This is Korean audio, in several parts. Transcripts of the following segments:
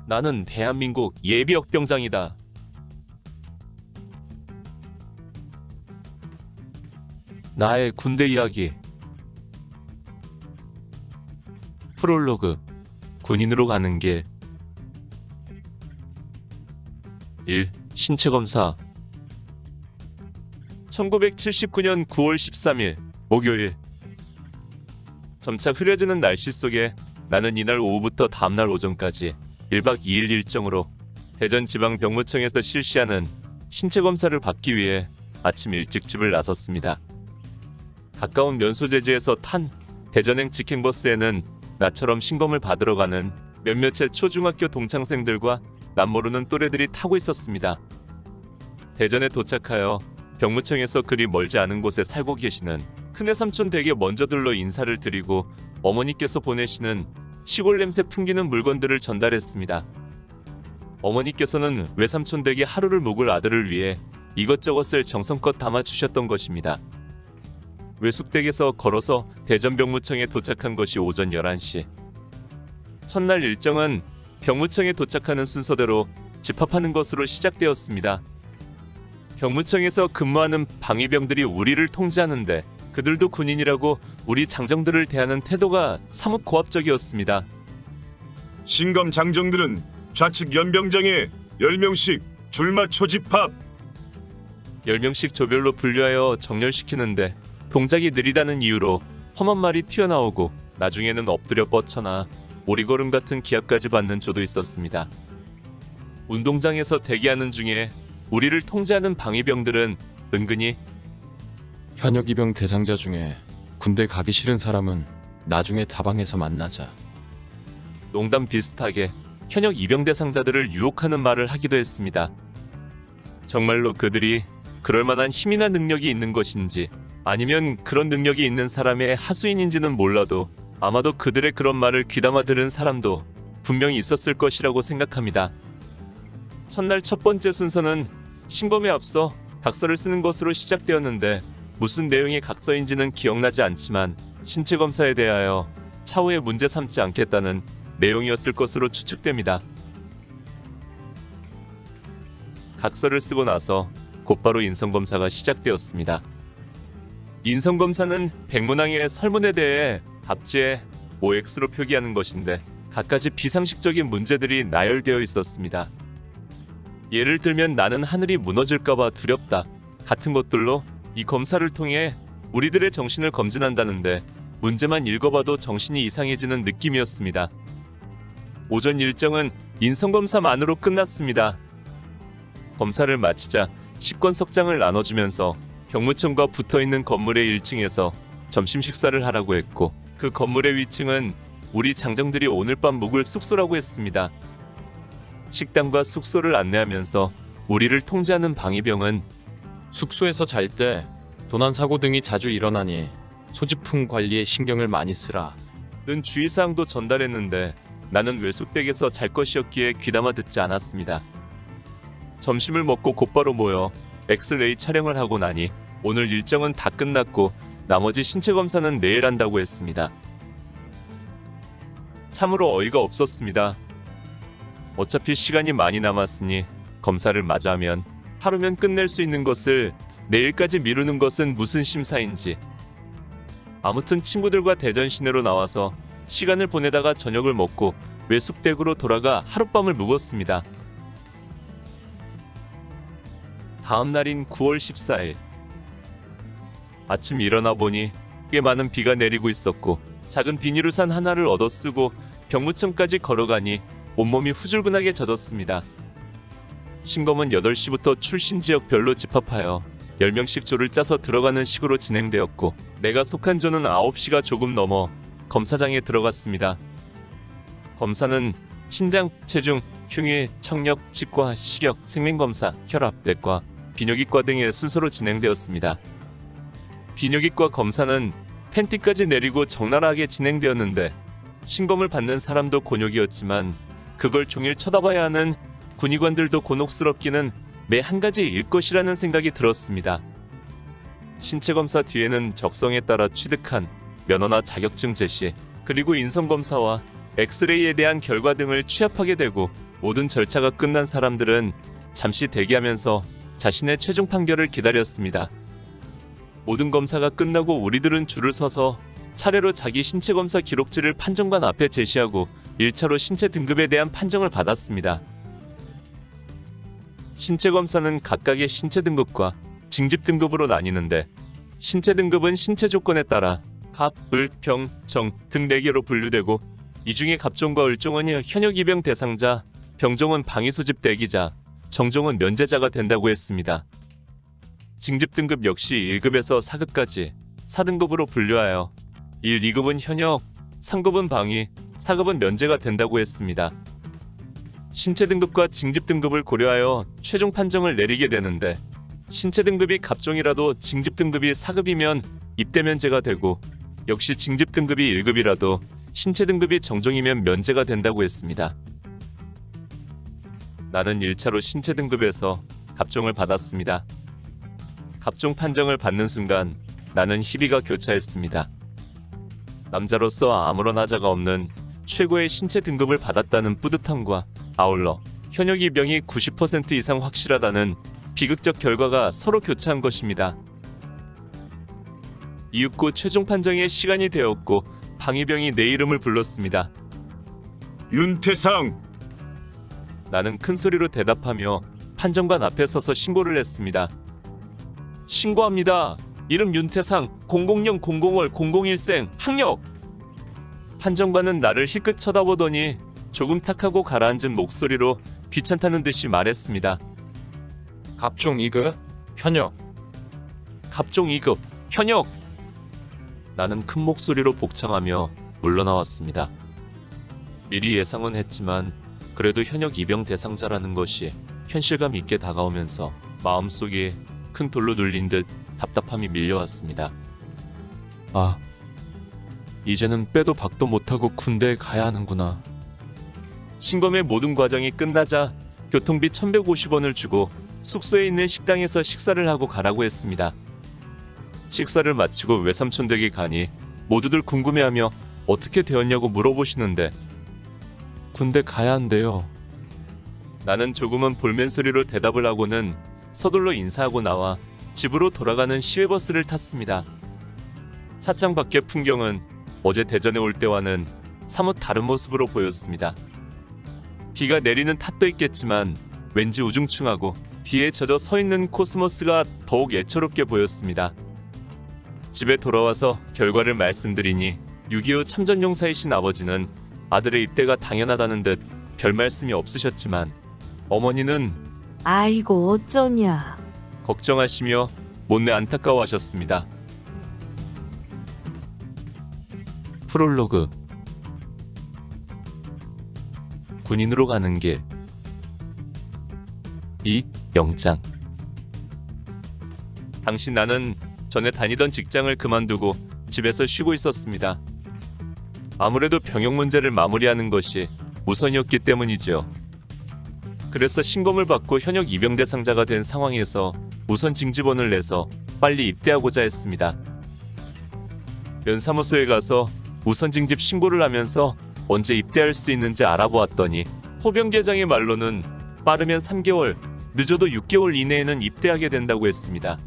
나는 대한민국 예비역병장이다. 나의 군대 이야기. 프롤로그. 군인으로 가는 길. 1. 신체검사. 1979년 9월 13일 목요일. 점차 흐려지는 날씨 속에 나는 이날 오후부터 다음날 오전까지 1박 2일 일정으로 대전지방병무청에서 실시하는 신체검사를 받기 위해 아침 일찍 집을 나섰습니다. 가까운 면소재지에서 탄 대전행 직행버스에는 나처럼 신검을 받으러 가는 몇몇의 초중학교 동창생들과 남모르는 또래들이 타고 있었습니다. 대전에 도착하여 병무청에서 그리 멀지 않은 곳에 살고 계시는 큰애 삼촌 댁에 먼저 들러 인사를 드리고 어머니께서 보내시는 시골 냄새 풍기는 물건들을 전달했습니다. 어머니께서는 외삼촌 댁에 하루를 묵을 아들을 위해 이것저것을 정성껏 담아주셨던 것입니다. 외숙댁에서 걸어서 대전병무청에 도착한 것이 오전 11시. 첫날 일정은 병무청에 도착하는 순서대로 집합하는 것으로 시작되었습니다. 병무청에서 근무하는 방위병들이 우리를 통제하는데 그들도 군인이라고 우리 장정들을 대하는 태도가 사뭇 고압적이었습니다. 신검 장정들은 좌측 연병장에 10명씩 줄맞춰 집합. 10명씩 조별로 분류하여 정렬시키는데 동작이 느리다는 이유로 험한 말이 튀어나오고 나중에는 엎드려 뻗쳐나 오리걸음 같은 기합까지 받는 조도 있었습니다. 운동장에서 대기하는 중에 우리를 통제하는 방위병들은 은근히 현역이병 대상자 중에 군대 가기 싫은 사람은 나중에 다방에서 만나자. 농담 비슷하게 현역 이병 대상자들을 유혹하는 말을 하기도 했습니다. 정말로 그들이 그럴 만한 힘이나 능력이 있는 것인지 아니면 그런 능력이 있는 사람의 하수인인지는 몰라도 아마도 그들의 그런 말을 귀담아 들은 사람도 분명히 있었을 것이라고 생각합니다. 첫날 첫 번째 순서는 신검에 앞서 각서를 쓰는 것으로 시작되었는데 무슨 내용의 각서인지는 기억나지 않지만 신체 검사에 대하여 차후에 문제 삼지 않겠다는 내용이었을 것으로 추측됩니다. 각서를 쓰고 나서 곧바로 인성검사가 시작되었습니다. 인성검사는 백문항의 설문에 대해 답지에 OX로 표기하는 것인데 갖가지 비상식적인 문제들이 나열되어 있었습니다. 예를 들면 나는 하늘이 무너질까봐 두렵다 같은 것들로 이 검사를 통해 우리들의 정신을 검진한다는데 문제만 읽어봐도 정신이 이상해지는 느낌이었습니다. 오전 일정은 인성검사만으로 끝났습니다. 검사를 마치자 식권석장을 나눠주면서 병무청과 붙어있는 건물의 1층에서 점심 식사를 하라고 했고 그 건물의 위층은 우리 장정들이 오늘 밤 묵을 숙소라고 했습니다. 식당과 숙소를 안내하면서 우리를 통제하는 방위병은 숙소에서 잘 때 도난 사고 등이 자주 일어나니 소지품 관리에 신경을 많이 쓰라. 는 주의사항도 전달했는데 나는 외숙댁에서 잘 것이었기에 귀담아 듣지 않았습니다. 점심을 먹고 곧바로 모여 엑스레이 촬영을 하고 나니 오늘 일정은 다 끝났고 나머지 신체 검사는 내일 한다고 했습니다. 참으로 어이가 없었습니다. 어차피 시간이 많이 남았으니 검사를 마저 하면 하루면 끝낼 수 있는 것을 내일까지 미루는 것은 무슨 심사인지. 아무튼 친구들과 대전 시내로 나와서 시간을 보내다가 저녁을 먹고 외숙댁으로 돌아가 하룻밤을 묵었습니다. 다음 날인 9월 14일. 아침 일어나 보니 꽤 많은 비가 내리고 있었고 작은 비닐우산 하나를 얻어 쓰고 병무청까지 걸어가니 온몸이 후줄근하게 젖었습니다. 신검은 8시부터 출신 지역별로 집합하여 10명씩 조를 짜서 들어가는 식으로 진행되었고 내가 속한 조는 9시가 조금 넘어 검사장에 들어갔습니다. 검사는 신장, 체중, 흉위, 청력, 치과, 식욕, 생명검사, 혈압, 내과, 비뇨기과 등의 순서로 진행되었습니다. 비뇨기과 검사는 팬티까지 내리고 적나라하게 진행되었는데 신검을 받는 사람도 곤욕이었지만 그걸 종일 쳐다봐야 하는 군의관들도 곤혹스럽기는 매 한 가지일 것이라는 생각이 들었습니다. 신체검사 뒤에는 적성에 따라 취득한 면허나 자격증 제시, 그리고 인성검사와 엑스레이에 대한 결과 등을 취합하게 되고 모든 절차가 끝난 사람들은 잠시 대기하면서 자신의 최종 판결을 기다렸습니다. 모든 검사가 끝나고 우리들은 줄을 서서 차례로 자기 신체 검사 기록지를 판정관 앞에 제시하고 1차로 신체 등급에 대한 판정을 받았습니다. 신체 검사는 각각의 신체 등급과 징집 등급으로 나뉘는데, 신체 등급은 신체 조건에 따라 갑, 을, 병, 정 등 4개로 분류되고, 이 중에 갑종과 을종은 현역 입영 대상자, 병종은 방위 수집 대기자, 정종은 면제자가 된다고 했습니다. 징집 등급 역시 1급에서 4급까지 4등급으로 분류하여 1, 2급은 현역, 3급은 방위, 4급은 면제가 된다고 했습니다. 신체 등급과 징집 등급을 고려하여 최종 판정을 내리게 되는데, 신체 등급이 갑종이라도 징집 등급이 4급이면 입대 면제가 되고, 역시 징집 등급이 1급이라도 신체 등급이 정종이면 면제가 된다고 했습니다. 나는 1차로 신체 등급에서 갑종을 받았습니다. 갑종 판정을 받는 순간 나는 희비가 교차했습니다. 남자로서 아무런 하자가 없는 최고의 신체 등급을 받았다는 뿌듯함과 아울러 현역 입영이 90% 이상 확실하다는 비극적 결과가 서로 교차한 것입니다. 이윽고 최종 판정의 시간이 되었고 방위병이 내 이름을 불렀습니다. 윤태상. 나는 큰 소리로 대답하며 판정관 앞에 서서 신고를 했습니다. 신고합니다. 이름 윤태상, 000-001 001생, 학력. 판정관은 나를 힐끗 쳐다보더니 조금 탁하고 가라앉은 목소리로 귀찮다는 듯이 말했습니다. 갑종 2급, 현역. 갑종 2급, 현역. 나는 큰 목소리로 복창하며 물러나왔습니다. 미리 예상은 했지만 그래도 현역 입영 대상자라는 것이 현실감 있게 다가오면서 마음속에 큰 돌로 눌린 듯 답답함이 밀려왔습니다. 아, 이제는 빼도 박도 못하고 군대에 가야 하는구나. 신검의 모든 과정이 끝나자 교통비 1,150원을 주고 숙소에 있는 식당에서 식사를 하고 가라고 했습니다. 식사를 마치고 외삼촌 댁에 가니 모두들 궁금해하며 어떻게 되었냐고 물어보시는데, 군대 가야 한대요. 나는 조금은 볼멘 소리로 대답을 하고는 서둘러 인사하고 나와 집으로 돌아가는 시외버스를 탔습니다. 차창 밖의 풍경은 어제 대전에 올 때와는 사뭇 다른 모습으로 보였습니다. 비가 내리는 탓도 있겠지만 왠지 우중충하고 비에 젖어 서 있는 코스모스가 더욱 애처롭게 보였습니다. 집에 돌아와서 결과를 말씀드리니 6.25 참전용사이신 아버지는 아들의 입대가 당연하다는 듯 별 말씀이 없으셨지만, 어머니는 아이고 어쩌냐. 걱정하시며 못내 안타까워하셨습니다. 프롤로그. 군인으로 가는 길. 이 영장. 당시 나는 전에 다니던 직장을 그만두고 집에서 쉬고 있었습니다. 아무래도 병역 문제를 마무리하는 것이 우선이었기 때문이죠. 그래서 신검을 받고 현역 입영 대상자가 된 상황에서 우선 징집원을 내서 빨리 입대하고자 했습니다. 면사무소에 가서 우선 징집 신고를 하면서 언제 입대할 수 있는지 알아보았더니 포병계장의 말로는 빠르면 3개월, 늦어도 6개월 이내에는 입대하게 된다고 했습니다.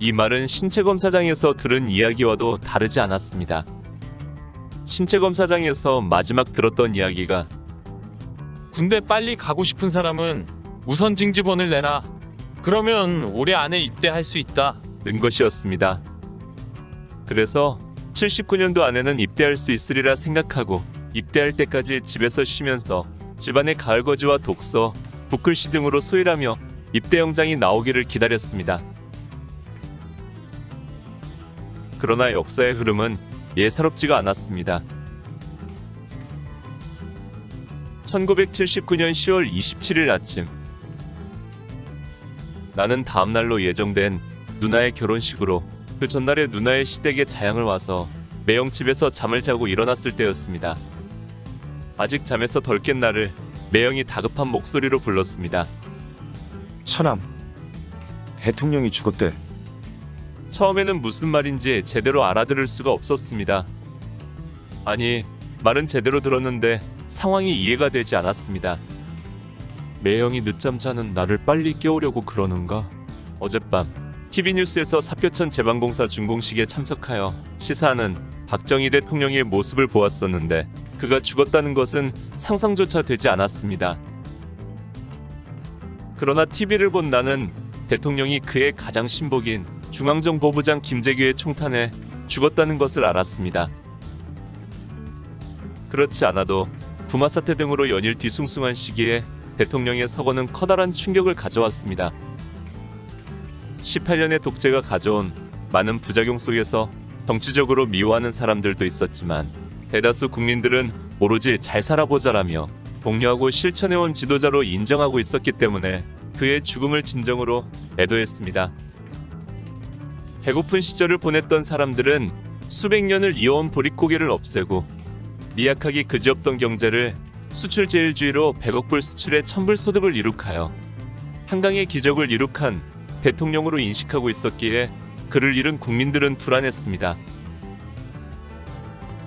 이 말은 신체검사장에서 들은 이야기와도 다르지 않았습니다. 신체검사장에서 마지막 들었던 이야기가, 군대 빨리 가고 싶은 사람은 우선 징집원을 내라. 그러면 올해 안에 입대할 수 있다. 는 것이었습니다. 그래서 79년도 안에는 입대할 수 있으리라 생각하고 입대할 때까지 집에서 쉬면서 집안의 가을거지와 독서, 붓글씨 등으로 소일하며 입대 영장이 나오기를 기다렸습니다. 그러나 역사의 흐름은 예사롭지가 않았습니다. 1979년 10월 27일 아침, 나는 다음날로 예정된 누나의 결혼식으로 그 전날에 누나의 시댁에 자양을 와서 매형 집에서 잠을 자고 일어났을 때였습니다. 아직 잠에서 덜 깬 나를 매형이 다급한 목소리로 불렀습니다. 처남, 대통령이 죽었대. 처음에는 무슨 말인지 제대로 알아들을 수가 없었습니다. 아니, 말은 제대로 들었는데 상황이 이해가 되지 않았습니다. 매형이 늦잠 자는 나를 빨리 깨우려고 그러는가? 어젯밤 TV뉴스에서 사표천 제방공사 준공식에 참석하여 시사하는 박정희 대통령의 모습을 보았었는데 그가 죽었다는 것은 상상조차 되지 않았습니다. 그러나 TV를 본 나는 대통령이 그의 가장 신복인 중앙정보부장 김재규의 총탄에 죽었다는 것을 알았습니다. 그렇지 않아도 부마 사태 등으로 연일 뒤숭숭한 시기에 대통령의 서거는 커다란 충격을 가져왔습니다. 18년의 독재가 가져온 많은 부작용 속에서 정치적으로 미워하는 사람들도 있었지만 대다수 국민들은 오로지 잘 살아보자라며 독려하고 실천해온 지도자로 인정하고 있었기 때문에 그의 죽음을 진정으로 애도했습니다. 배고픈 시절을 보냈던 사람들은 수백 년을 이어온 보릿고개를 없애고 미약하기 그지없던 경제를 수출 제일주의로 100억 불 수출의 천불 소득을 이룩하여 한강의 기적을 이룩한 대통령으로 인식하고 있었기에 그를 잃은 국민들은 불안했습니다.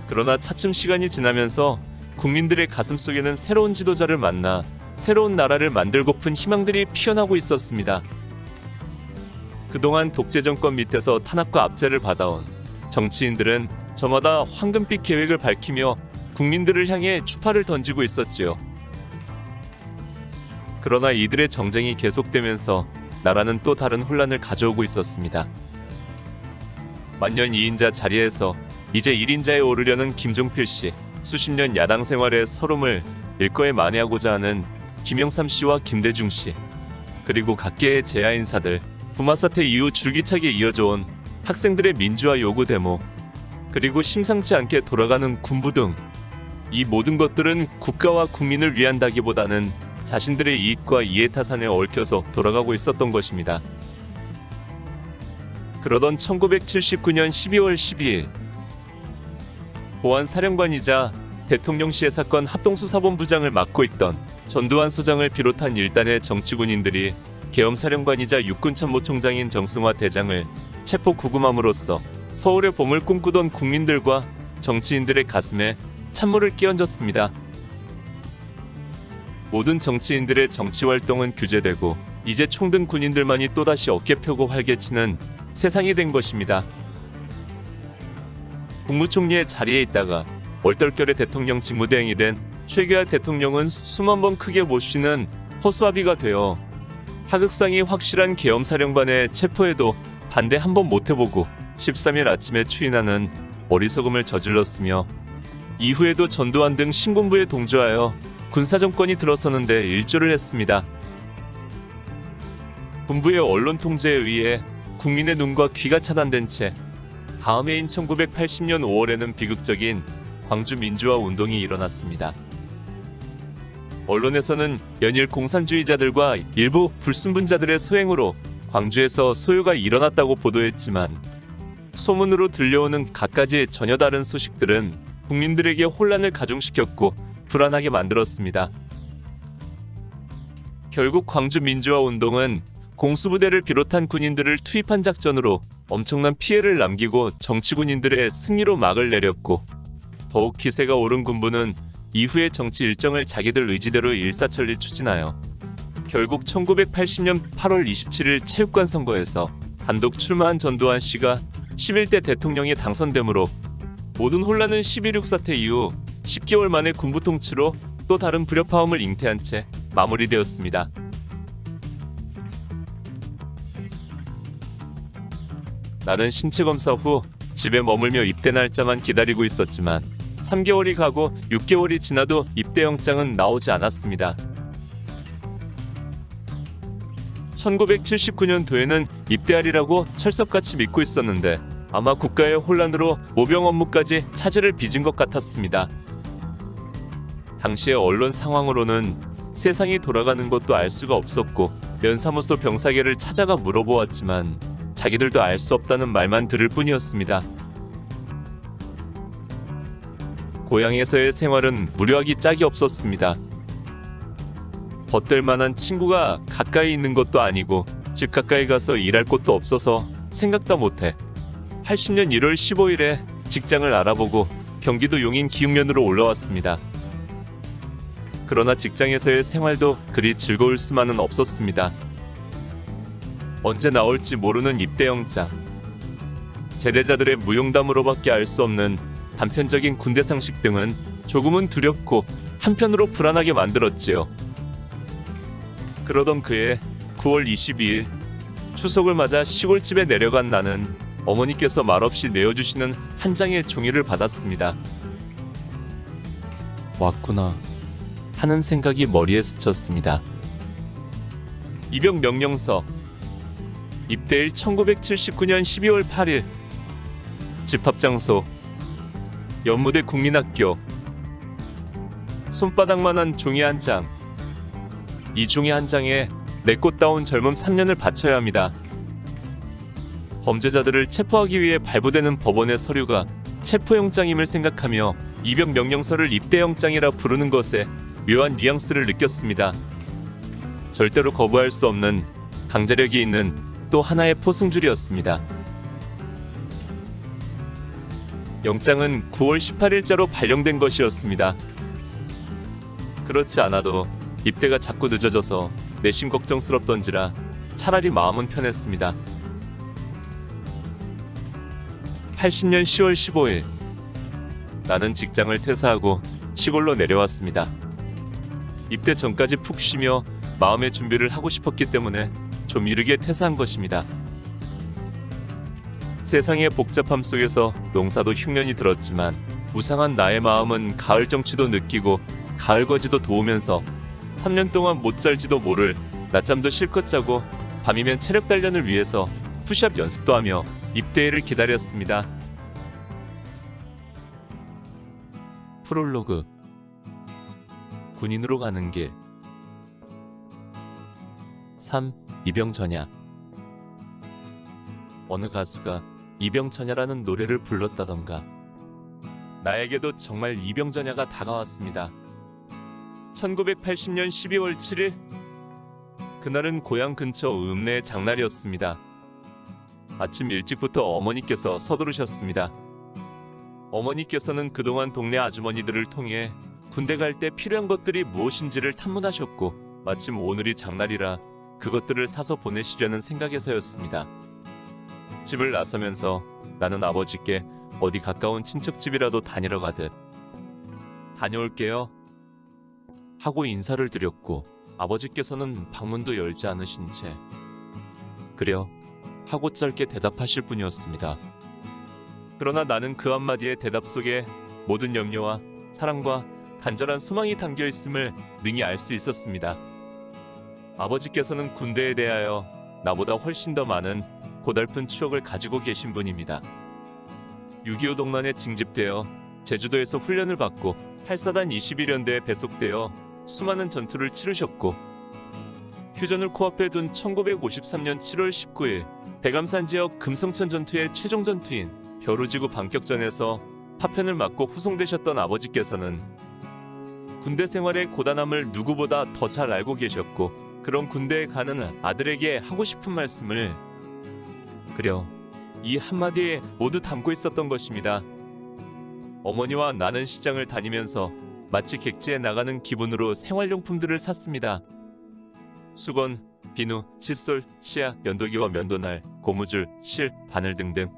그러나 차츰 시간이 지나면서 국민들의 가슴속에는 새로운 지도자를 만나 새로운 나라를 만들고픈 희망들이 피어나고 있었습니다. 그동안 독재 정권 밑에서 탄압과 압제를 받아온 정치인들은 저마다 황금빛 계획을 밝히며 국민들을 향해 추파를 던지고 있었지요. 그러나 이들의 정쟁이 계속되면서 나라는 또 다른 혼란을 가져오고 있었습니다. 만년 2인자 자리에서 이제 1인자에 오르려는 김종필 씨, 수십 년 야당 생활의 서름을 일거에 만회하고자 하는 김영삼 씨와 김대중 씨, 그리고 각계의 재야 인사들, 부마 사태 이후 줄기차게 이어져온 학생들의 민주화 요구 데모, 그리고 심상치 않게 돌아가는 군부 등 이 모든 것들은 국가와 국민을 위한다기보다는 자신들의 이익과 이해타산에 얽혀서 돌아가고 있었던 것입니다. 그러던 1979년 12월 12일 보안사령관이자 대통령실의 사건 합동수사본부장을 맡고 있던 전두환 소장을 비롯한 일단의 정치군인들이 계엄사령관이자 육군참모총장인 정승화 대장을 체포 구금함으로써 서울의 봄을 꿈꾸던 국민들과 정치인들의 가슴에 찬물을 끼얹었습니다. 모든 정치인들의 정치활동은 규제되고 이제 총든 군인들만이 또다시 어깨 펴고 활개치는 세상이 된 것입니다. 국무총리의 자리에 있다가 얼떨결에 대통령 직무대행이 된 최규하 대통령은 수만 번 크게 못 쉬는 허수아비가 되어 하극상이 확실한 계엄사령관의 체포에도 반대 한 번 못 해보고 13일 아침에 추인하는 어리석음을 저질렀으며 이후에도 전두환 등 신군부에 동조하여 군사정권이 들어서는데 일조를 했습니다. 군부의 언론 통제에 의해 국민의 눈과 귀가 차단된 채 다음 해인 1980년 5월에는 비극적인 광주 민주화 운동이 일어났습니다. 언론에서는 연일 공산주의자들과 일부 불순분자들의 소행으로 광주에서 소요가 일어났다고 보도했지만 소문으로 들려오는 갖가지 전혀 다른 소식들은 국민들에게 혼란을 가중시켰고 불안하게 만들었습니다. 결국 광주 민주화 운동은 공수부대를 비롯한 군인들을 투입한 작전으로 엄청난 피해를 남기고 정치군인들의 승리로 막을 내렸고 더욱 기세가 오른 군부는 이후의 정치 일정을 자기들 의지대로 일사천리 추진하여 결국 1980년 8월 27일 체육관 선거에서 단독 출마한 전두환 씨가 11대 대통령에 당선되므로 모든 혼란은 12.6 사태 이후 10개월 만에 군부 통치로 또 다른 불협화음을 잉태한 채 마무리되었습니다. 나는 신체 검사 후 집에 머물며 입대 날짜만 기다리고 있었지만 3개월이 가고 6개월이 지나도 입대 영장은 나오지 않았습니다. 1979년도에는 입대하리라고 철석같이 믿고 있었는데 아마 국가의 혼란으로 모병 업무까지 차질을 빚은 것 같았습니다. 당시의 언론 상황으로는 세상이 돌아가는 것도 알 수가 없었고 면사무소 병사계를 찾아가 물어보았지만 자기들도 알 수 없다는 말만 들을 뿐이었습니다. 고향에서의 생활은 무료하기 짝이 없었습니다. 벗될 만한 친구가 가까이 있는 것도 아니고 집 가까이 가서 일할 곳도 없어서 생각도 못해 80년 1월 15일에 직장을 알아보고 경기도 용인 기흥면으로 올라왔습니다. 그러나 직장에서의 생활도 그리 즐거울 수만은 없었습니다. 언제 나올지 모르는 입대영장, 제대자들의 무용담으로밖에 알 수 없는 단편적인 군대 상식 등은 조금은 두렵고 한편으로 불안하게 만들었지요. 그러던 그해 9월 22일 추석을 맞아 시골집에 내려간 나는 어머니께서 말없이 내어주시는 한 장의 종이를 받았습니다. 왔구나 하는 생각이 머리에 스쳤습니다. 입영 명령서. 입대일 1979년 12월 8일. 집합장소 연무대 국민학교. 손바닥만한 종이 한 장. 이 종이 한 장에 내 꽃다운 젊음 3년을 바쳐야 합니다. 범죄자들을 체포하기 위해 발부되는 법원의 서류가 체포영장임을 생각하며 입영 명령서를 입대영장이라 부르는 것에 묘한 뉘앙스를 느꼈습니다. 절대로 거부할 수 없는 강제력이 있는 또 하나의 포승줄이었습니다. 영장은 9월 18일자로 발령된 것이었습니다. 그렇지 않아도 입대가 자꾸 늦어져서 내심 걱정스럽던지라 차라리 마음은 편했습니다. 80년 10월 15일 나는 직장을 퇴사하고 시골로 내려왔습니다. 입대 전까지 푹 쉬며 마음의 준비를 하고 싶었기 때문에 좀 이르게 퇴사한 것입니다. 세상의 복잡함 속에서 농사도 흉년이 들었지만 무상한 나의 마음은 가을 정취도 느끼고 가을 거지도 도우면서 3년 동안 못 잘지도 모를 낮잠도 실컷 자고 밤이면 체력 단련을 위해서 푸시업 연습도 하며 입대일을 기다렸습니다. 프롤로그. 군인으로 가는 길. 3. 이병전야. 어느 가수가 이병전야라는 노래를 불렀다던가. 나에게도 정말 이병전야가 다가왔습니다. 1980년 12월 7일 그날은 고향 근처 읍내의 장날이었습니다. 아침 일찍부터 어머니께서 서두르셨습니다. 어머니께서는 그동안 동네 아주머니들을 통해 군대 갈 때 필요한 것들이 무엇인지를 탐문하셨고 마침 오늘이 장날이라 그것들을 사서 보내시려는 생각에서였습니다. 집을 나서면서 나는 아버지께 어디 가까운 친척집이라도 다니러 가듯 다녀올게요 하고 인사를 드렸고 아버지께서는 방문도 열지 않으신 채 그려 하고 짧게 대답하실 뿐이었습니다. 그러나 나는 그 한마디의 대답 속에 모든 염려와 사랑과 간절한 소망이 담겨 있음을 능히 알 수 있었습니다. 아버지께서는 군대에 대하여 나보다 훨씬 더 많은 고달픈 추억을 가지고 계신 분입니다. 6.25 동란에 징집되어 제주도에서 훈련을 받고 8사단 21연대에 배속되어 수많은 전투를 치르셨고 휴전을 코앞에 둔 1953년 7월 19일 백암산 지역 금성천 전투의 최종 전투인 벼루지구 반격전에서 파편을 맞고 후송되셨던 아버지께서는 군대 생활의 고단함을 누구보다 더 잘 알고 계셨고 그런 군대에 가는 아들에게 하고 싶은 말씀을 그려 이 한마디에 모두 담고 있었던 것입니다. 어머니와 나는 시장을 다니면서 마치 객지에 나가는 기분으로 생활용품들을 샀습니다. 수건, 비누, 칫솔, 치약, 면도기와 면도날, 고무줄, 실, 바늘 등등.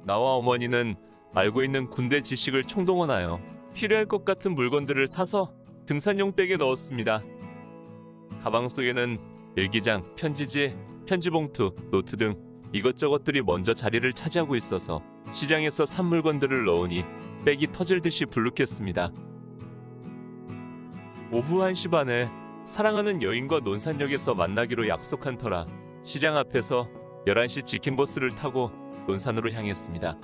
나와 어머니는 알고 있는 군대 지식을 총동원하여 필요할 것 같은 물건들을 사서 등산용 백에 넣었습니다. 가방 속에는 일기장, 편지지, 편지봉투, 노트 등 이것저것들이 먼저 자리를 차지하고 있어서 시장에서 산 물건들을 넣으니 백이 터질 듯이 불룩했습니다. 오후 1시 반에 사랑하는 여인과 논산역에서 만나기로 약속한 터라 시장 앞에서 11시 직행버스를 타고 논산으로 향했습니다.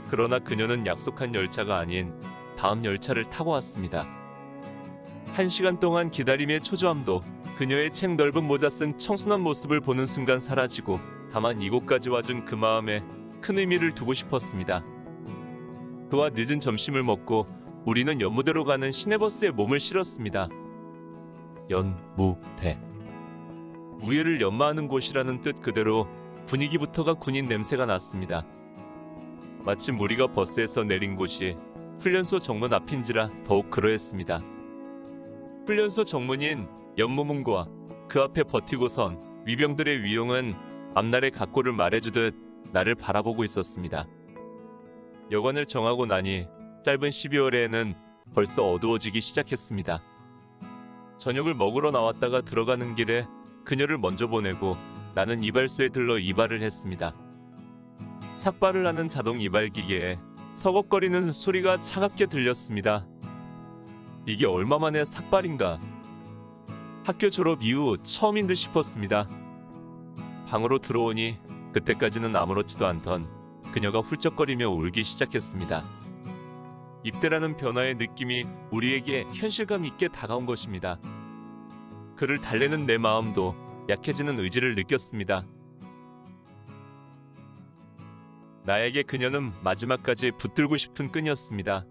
그러나 그녀는 약속한 열차가 아닌 다음 열차를 타고 왔습니다. 1시간 동안 기다림의 초조함도 그녀의 책 넓은 모자 쓴 청순한 모습을 보는 순간 사라지고 다만 이곳까지 와준 그 마음에 큰 의미를 두고 싶었습니다. 그와 늦은 점심을 먹고 우리는 연무대로 가는 시내버스에 몸을 실었습니다. 연무대. 무예를 연마하는 곳이라는 뜻 그대로 분위기부터가 군인 냄새가 났습니다. 마침 우리가 버스에서 내린 곳이 훈련소 정문 앞인지라 더욱 그러했습니다. 훈련소 정문인 연무문과 그 앞에 버티고 선 위병들의 위용은 앞날의 각고를 말해주듯 나를 바라보고 있었습니다. 여관을 정하고 나니 짧은 12월에는 벌써 어두워지기 시작했습니다. 저녁을 먹으러 나왔다가 들어가는 길에 그녀를 먼저 보내고 나는 이발소에 들러 이발을 했습니다. 삭발을 하는 자동 이발 기계에 서걱거리는 소리가 차갑게 들렸습니다. 이게 얼마만의 삭발인가? 학교 졸업 이후 처음인 듯 싶었습니다. 방으로 들어오니 그때까지는 아무렇지도 않던 그녀가 훌쩍거리며 울기 시작했습니다. 입대라는 변화의 느낌이 우리에게 현실감 있게 다가온 것입니다. 그를 달래는 내 마음도 약해지는 의지를 느꼈습니다. 나에게 그녀는 마지막까지 붙들고 싶은 끈이었습니다.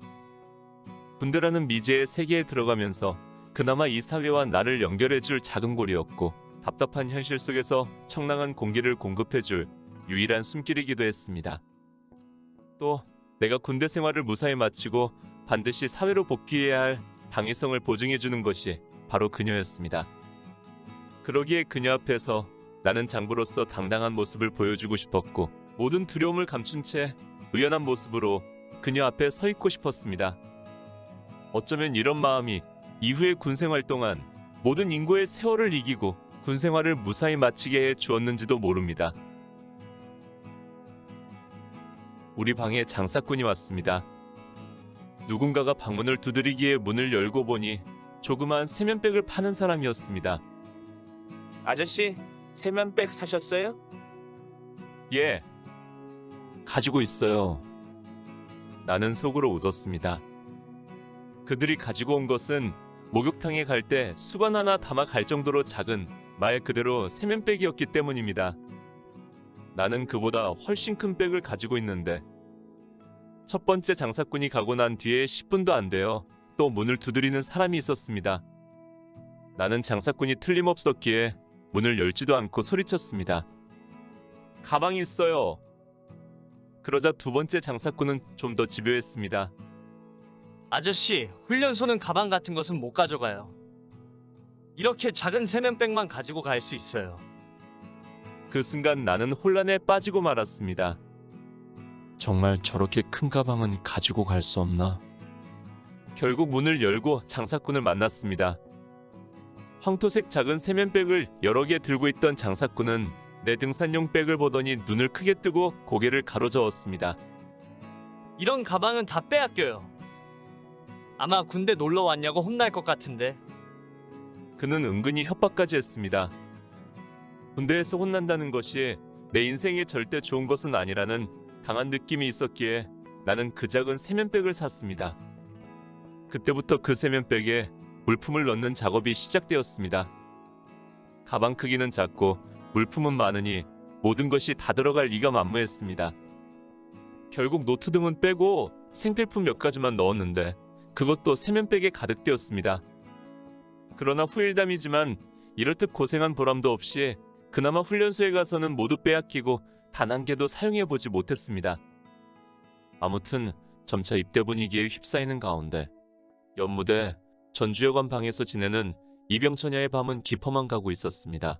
군대라는 미제의 세계에 들어가면서 그나마 이 사회와 나를 연결해줄 작은 고리였고 답답한 현실 속에서 청량한 공기를 공급해줄 유일한 숨길이기도 했습니다. 또 내가 군대 생활을 무사히 마치고 반드시 사회로 복귀해야 할 당위성을 보증해주는 것이 바로 그녀였습니다. 그러기에 그녀 앞에서 나는 장부로서 당당한 모습을 보여주고 싶었고 모든 두려움을 감춘 채 의연한 모습으로 그녀 앞에 서 있고 싶었습니다. 어쩌면 이런 마음이 이후의 군생활 동안 모든 인고의 세월을 이기고 군생활을 무사히 마치게 해 주었는지도 모릅니다. 우리 방에 장사꾼이 왔습니다. 누군가가 방문을 두드리기에 문을 열고 보니 조그마한 세면백을 파는 사람이었습니다. 아저씨, 세면백 사셨어요? 예, 가지고 있어요. 나는 속으로 웃었습니다. 그들이 가지고 온 것은 목욕탕에 갈 때 수건 하나 담아 갈 정도로 작은 말 그대로 세면백이었기 때문입니다. 나는 그보다 훨씬 큰 백을 가지고 있는데 첫 번째 장사꾼이 가고 난 뒤에 10분도 안 되어 또 문을 두드리는 사람이 있었습니다. 나는 장사꾼이 틀림없었기에 문을 열지도 않고 소리쳤습니다. 가방이 있어요. 그러자 두 번째 장사꾼은 좀 더 집요했습니다. 아저씨, 훈련소는 가방 같은 것은 못 가져가요. 이렇게 작은 세면백만 가지고 갈 수 있어요. 그 순간 나는 혼란에 빠지고 말았습니다. 정말 저렇게 큰 가방은 가지고 갈 수 없나? 결국 문을 열고 장사꾼을 만났습니다. 황토색 작은 세면백을 여러 개 들고 있던 장사꾼은 내 등산용 백을 보더니 눈을 크게 뜨고 고개를 가로저었습니다. 이런 가방은 다 빼앗겨요. 아마 군대 놀러 왔냐고 혼날 것 같은데. 그는 은근히 협박까지 했습니다. 군대에서 혼난다는 것이 내 인생에 절대 좋은 것은 아니라는 강한 느낌이 있었기에 나는 그 작은 세면백을 샀습니다. 그때부터 그 세면백에 물품을 넣는 작업이 시작되었습니다. 가방 크기는 작고 물품은 많으니 모든 것이 다 들어갈 리가 만무했습니다. 결국 노트 등은 빼고 생필품 몇 가지만 넣었는데 그것도 세면백에 가득 되었습니다. 그러나 후일담이지만 이렇듯 고생한 보람도 없이 그나마 훈련소에 가서는 모두 빼앗기고 단 한 개도 사용해보지 못했습니다. 아무튼 점차 입대 분위기에 휩싸이는 가운데 연무대 전주여관 방에서 지내는 이병천야의 밤은 깊어만 가고 있었습니다.